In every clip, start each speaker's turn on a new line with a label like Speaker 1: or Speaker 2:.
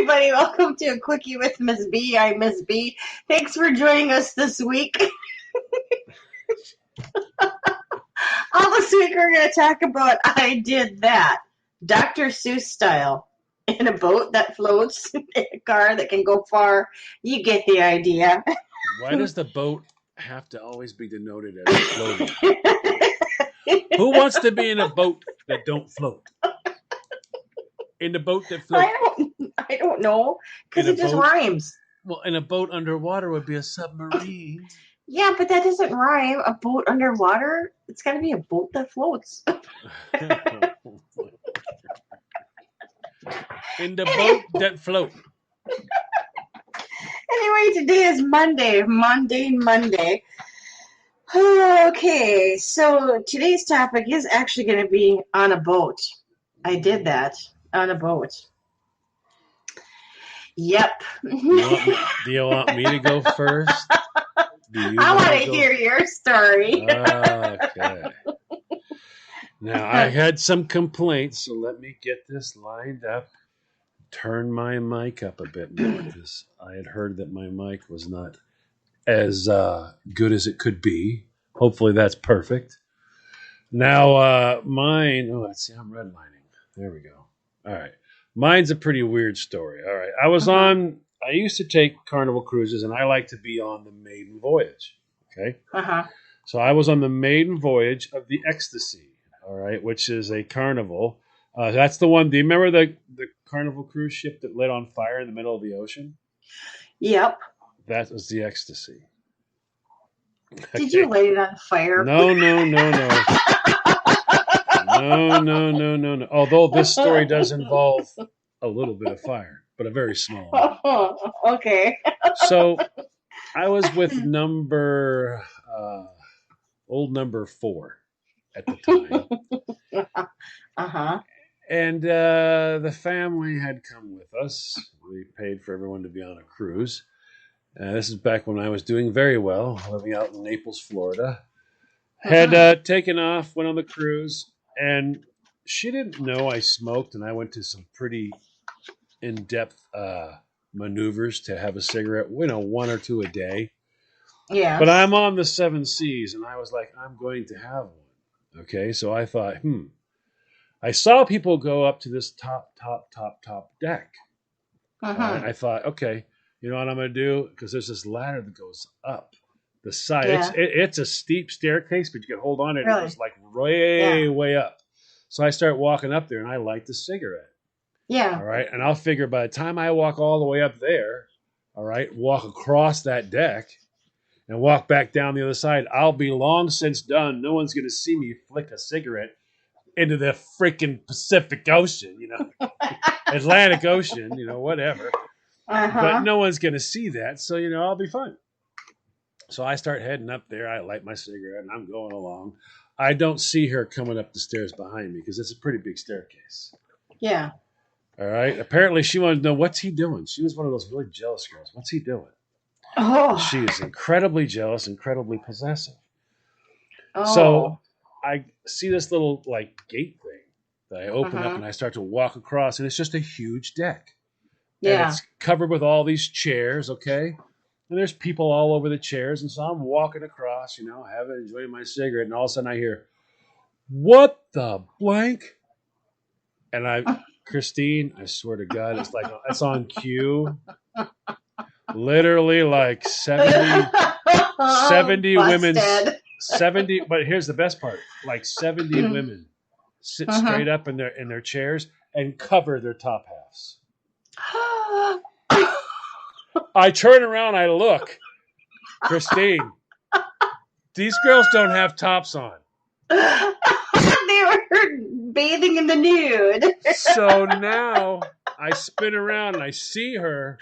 Speaker 1: everybody. Welcome to A Quickie with Miss B. I'm Miss B. Thanks for joining us this week. This week we're going to talk about I Did That, Dr. Seuss style, in a boat that floats, in a car that can go far. You get the idea.
Speaker 2: Why does the boat have to always be denoted as floating? Who wants to be in a boat that don't float? In the boat that floats?
Speaker 1: I don't know, because it just rhymes.
Speaker 2: Well, in a boat underwater would be a submarine.
Speaker 1: Yeah, but that doesn't rhyme. A boat underwater? It's got to be a boat that floats.
Speaker 2: In the boat that floats.
Speaker 1: Anyway, today is Monday, Mundane Monday. Okay, so today's topic is actually going to be on a boat. I did that on a boat. Yep.
Speaker 2: Do you want me to go first?
Speaker 1: I want to hear your story.
Speaker 2: Okay. Now, I had some complaints, so let me get this lined up. Turn my mic up a bit more, because I had heard that my mic was not as good as it could be. Hopefully that's perfect. Now, mine... Oh, let's see, I'm redlining. There we go. All right. Mine's a pretty weird story. All right. I used to take Carnival cruises, and I like to be on the maiden voyage. Okay? So I was on the maiden voyage of the Ecstasy, all right, which is a Carnival. That's the one. Do you remember the Carnival cruise ship that lit on fire in the middle of the ocean?
Speaker 1: Yep.
Speaker 2: That was the Ecstasy.
Speaker 1: Did you light it on fire?
Speaker 2: No. No. Although this story does involve a little bit of fire, but a very small one.
Speaker 1: Oh, okay.
Speaker 2: So I was with old number 4 at the time. And the family had come with us. We paid for everyone to be on a cruise. This is back when I was doing very well, living out in Naples, Florida. Had taken off, went on the cruise, and she didn't know I smoked, and I went to some pretty in-depth maneuvers to have a cigarette, 1 or 2 a day.
Speaker 1: Yeah.
Speaker 2: But I'm on the 7 Seas, and I was like, I'm going to have one. Okay, so I thought, I saw people go up to this top deck. I thought, okay, you know what I'm going to do? Because there's this ladder that goes up the side. Yeah. It's a steep staircase, but you can hold on to it. Really? It's like way up. So I start walking up there, and I light the cigarette.
Speaker 1: Yeah.
Speaker 2: All right, and I'll figure by the time I walk all the way up there, all right, walk across that deck, and walk back down the other side, I'll be long since done. No one's going to see me flick a cigarette into the freaking Pacific Ocean, Atlantic Ocean, whatever. But no one's going to see that, so, I'll be fine. So I start heading up there. I light my cigarette, and I'm going along. I don't see her coming up the stairs behind me because it's a pretty big staircase.
Speaker 1: Yeah.
Speaker 2: All right. Apparently, she wanted to know, what's he doing? She was one of those really jealous girls. What's he doing?
Speaker 1: Oh.
Speaker 2: She is incredibly jealous, incredibly possessive.
Speaker 1: Oh.
Speaker 2: So I see this little gate thing that I open up, and I start to walk across, and it's just a huge deck.
Speaker 1: Yeah.
Speaker 2: And it's covered with all these chairs, okay? And there's people all over the chairs, and so I'm walking across, enjoying my cigarette, and all of a sudden I hear, what the blank? And Christine, I swear to God, it's on cue. Literally 70 women, 70, but here's the best part, 70 women sit straight up in their chairs and cover their top halves. I turn around, I look, Christine, these girls don't have tops on.
Speaker 1: They were bathing in the nude.
Speaker 2: So now I spin around and I see her.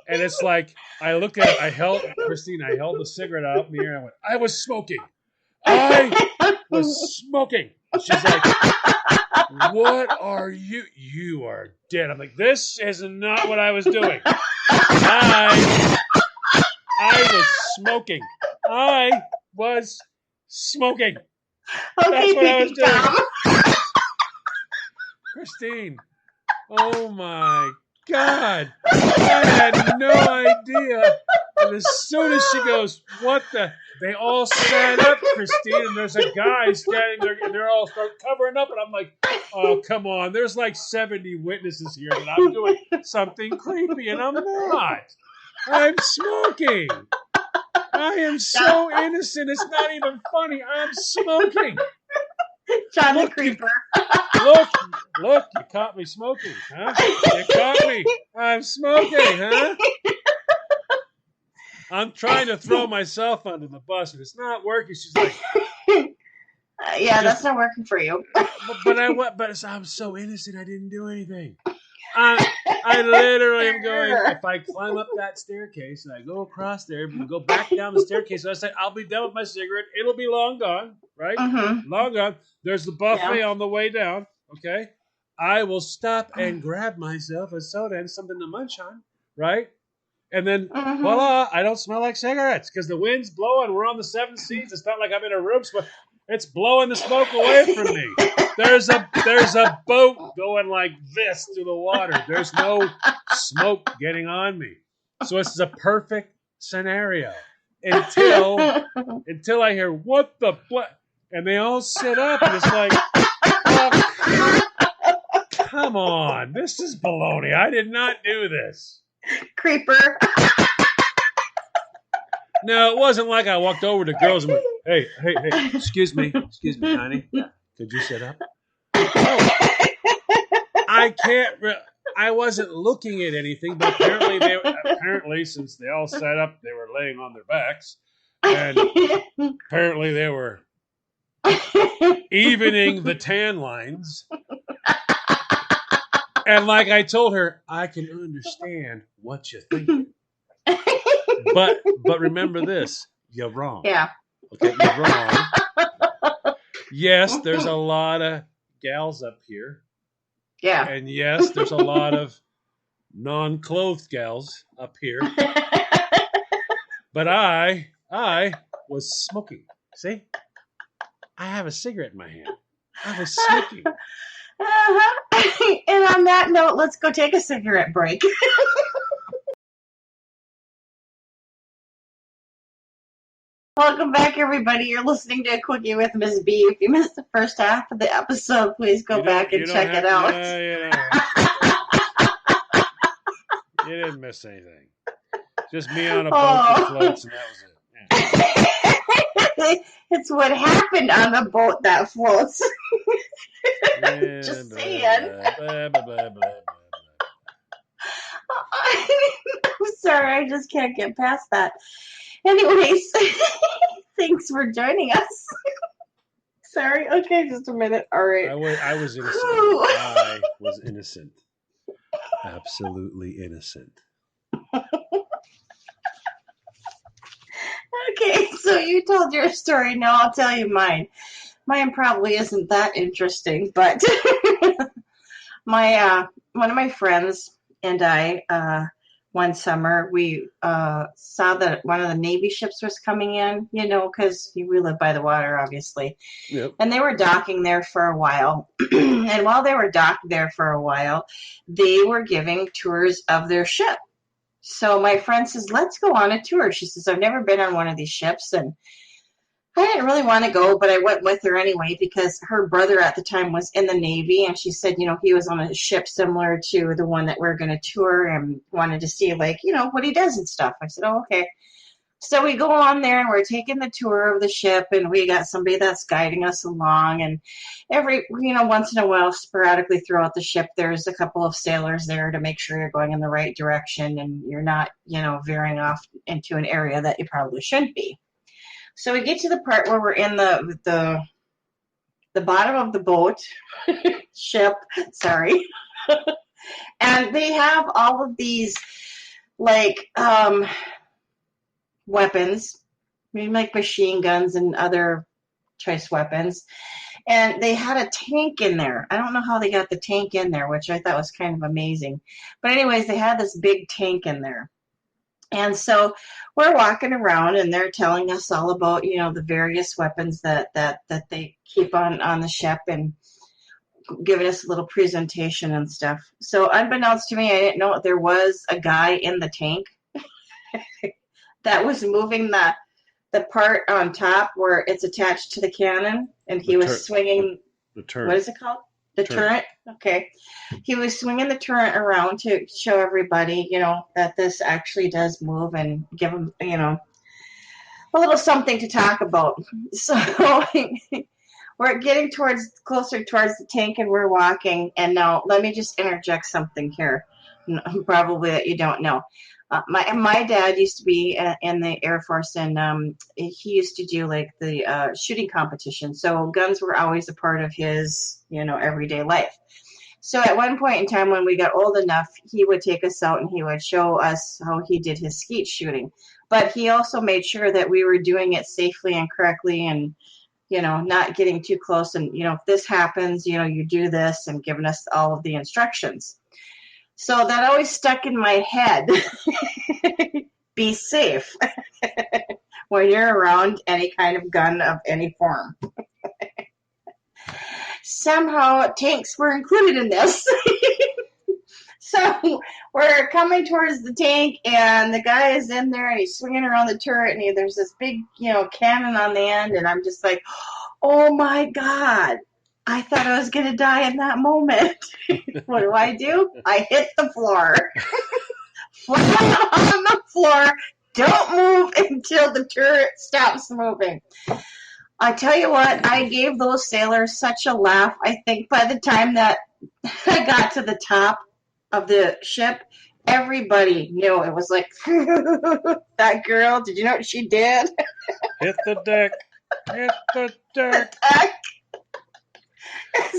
Speaker 2: And it's like, I held the cigarette out in the air and I went, I was smoking. She's like, what are you? You are dead. I'm like, this is not what I was doing. I was smoking.
Speaker 1: Okay,
Speaker 2: that's what I was doing. Christine, Oh my God. I had no idea. And as soon as she goes, what the? They all stand up, Christine, and there's a guy standing there, and they're all start covering up, and I'm like, oh, come on. There's like 70 witnesses here that I'm doing something creepy, and I'm not. I'm smoking. I am so innocent. It's not even funny. I'm smoking.
Speaker 1: John the
Speaker 2: Look,
Speaker 1: Creeper.
Speaker 2: Look, you caught me smoking, huh? You caught me. I'm smoking, huh? I'm trying to throw myself under the bus, and it's not working. She's like,
Speaker 1: Yeah, that's not working for you.
Speaker 2: but I'm so innocent. I didn't do anything. I literally am going. If I climb up that staircase and I go across there and go back down the staircase, and I say I'll be done with my cigarette. It'll be long gone, right?
Speaker 1: Mm-hmm.
Speaker 2: Long gone. There's the buffet on the way down. Okay, I will stop and grab myself a soda and something to munch on, right? And then voila, I don't smell like cigarettes because the wind's blowing. We're on the 7 seas. It's not like I'm in a room. It's blowing the smoke away from me. There's a boat going like this through the water. There's no smoke getting on me. So this is a perfect scenario until I hear what the what, and they all sit up, and it's like, oh, come on, this is baloney. I did not do this.
Speaker 1: Creeper.
Speaker 2: No, it wasn't like I walked over to girls and went, hey, excuse me, honey, could you sit up? Oh, I can't. I wasn't looking at anything, but apparently, since they all sat up, they were laying on their backs, and apparently they were evening the tan lines. And like I told her, I can understand what you're thinking. But remember this, you're wrong.
Speaker 1: Yeah.
Speaker 2: Okay, you're wrong. Yes, there's a lot of gals up here.
Speaker 1: Yeah.
Speaker 2: And yes, there's a lot of non-clothed gals up here. But I was smoking. See? I have a cigarette in my hand. I was smoking.
Speaker 1: And on that note, let's go take a cigarette break. Welcome back, everybody. You're listening to A Quickie with Ms. B. If you missed the first half of the episode, please go back and check it out.
Speaker 2: You didn't miss anything. Just me on a boat that floats, and that was it. Yeah.
Speaker 1: It's what happened on the boat that floats. Just saying. I'm sorry, I just can't get past that. Anyways, thanks for joining us. Sorry, okay, just a minute. All right.
Speaker 2: I was innocent. I was innocent. Absolutely innocent.
Speaker 1: Okay, so you told your story. Now I'll tell you mine. Mine probably isn't that interesting, but one of my friends and I, one summer, we saw that one of the Navy ships was coming in, because we live by the water, obviously.
Speaker 2: Yep.
Speaker 1: And they were docking there for a while. And while they were docked there for a while, they were giving tours of their ship. So my friend says, let's go on a tour. She says, I've never been on one of these ships, and I didn't really want to go, but I went with her anyway because her brother at the time was in the Navy, and she said, he was on a ship similar to the one that we're going to tour and wanted to see, what he does and stuff. I said, oh, okay. So we go on there, and we're taking the tour of the ship, and we got somebody that's guiding us along, and every, once in a while, sporadically throughout the ship, there's a couple of sailors there to make sure you're going in the right direction and you're not, veering off into an area that you probably shouldn't be. So we get to the part where we're in the bottom of the boat, ship, sorry. And they have all of these, weapons, like machine guns and other choice weapons. And they had a tank in there. I don't know how they got the tank in there, which I thought was kind of amazing. But anyways, they had this big tank in there. And so we're walking around, and they're telling us all about, the various weapons that they keep on the ship. And giving us a little presentation and stuff. So unbeknownst to me, I didn't know there was a guy in the tank that was moving the part on top where it's attached to the cannon, and he was swinging
Speaker 2: the turret.
Speaker 1: What is it called? The turret. Okay. He was swinging the turret around to show everybody, that this actually does move and give them, a little something to talk about. So we're getting closer towards the tank, and we're walking. And now let me just interject something here, probably that you don't know. My dad used to be in the Air Force, and he used to do like the shooting competition. So guns were always a part of his, everyday life. So at one point in time when we got old enough, he would take us out and he would show us how he did his skeet shooting. But he also made sure that we were doing it safely and correctly, and not getting too close. And, if this happens, you do this, and giving us all of the instructions. So that always stuck in my head. Be safe when you're around any kind of gun of any form. Somehow tanks were included in this. So we're coming towards the tank, and the guy is in there, and he's swinging around the turret, and there's this big, cannon on the end, and I'm just like, oh my God. I thought I was going to die in that moment. What do? I hit the floor. Flat on the floor. Don't move until the turret stops moving. I tell you what, I gave those sailors such a laugh. I think by the time that I got to the top of the ship, everybody knew. It was like, that girl, did you know what she did?
Speaker 2: Hit the deck. Hit the deck.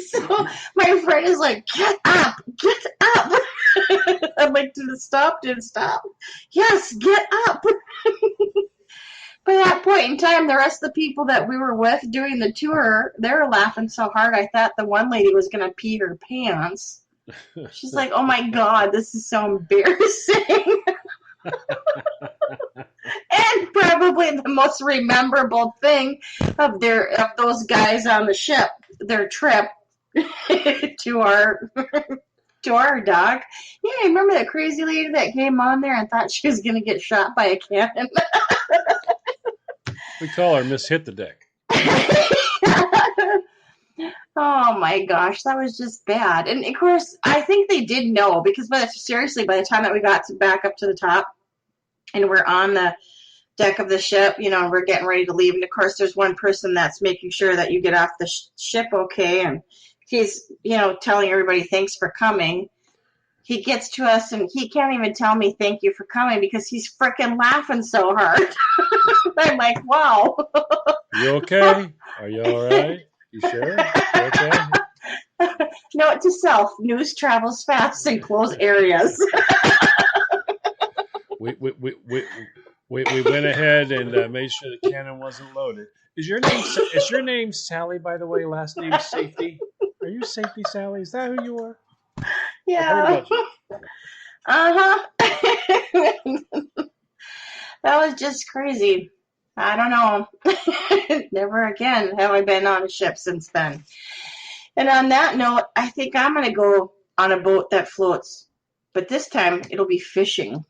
Speaker 1: So my friend is like, get up. I'm like, did it stop? Yes, get up. By that point in time, the rest of the people that we were with doing the tour, they were laughing so hard, I thought the one lady was going to pee her pants. She's like, oh my God, this is so embarrassing. And probably the most memorable thing of those guys on the ship, their trip to our dock. Yeah, remember that crazy lady that came on there and thought she was going to get shot by a cannon?
Speaker 2: We call her Miss Hit the Deck.
Speaker 1: Oh my gosh, that was just bad. And of course, I think they did know, because by the time that we got back up to the top and we're on the deck of the ship, we're getting ready to leave. And of course, there's one person that's making sure that you get off the ship okay. And he's, telling everybody thanks for coming. He gets to us and he can't even tell me thank you for coming because he's freaking laughing so hard. I'm like, wow.
Speaker 2: You okay? Are you all right? You sure? You okay?
Speaker 1: Note to self, news travels fast in closed areas.
Speaker 2: We went ahead and made sure the cannon wasn't loaded. Is your name Sally, by the way? Last name Safety? Are you Safety Sally? Is that who you are?
Speaker 1: Yeah. Uh-huh. That was just crazy. I don't know. Never again have I been on a ship since then. And on that note, I think I'm going to go on a boat that floats. But this time, it'll be fishing.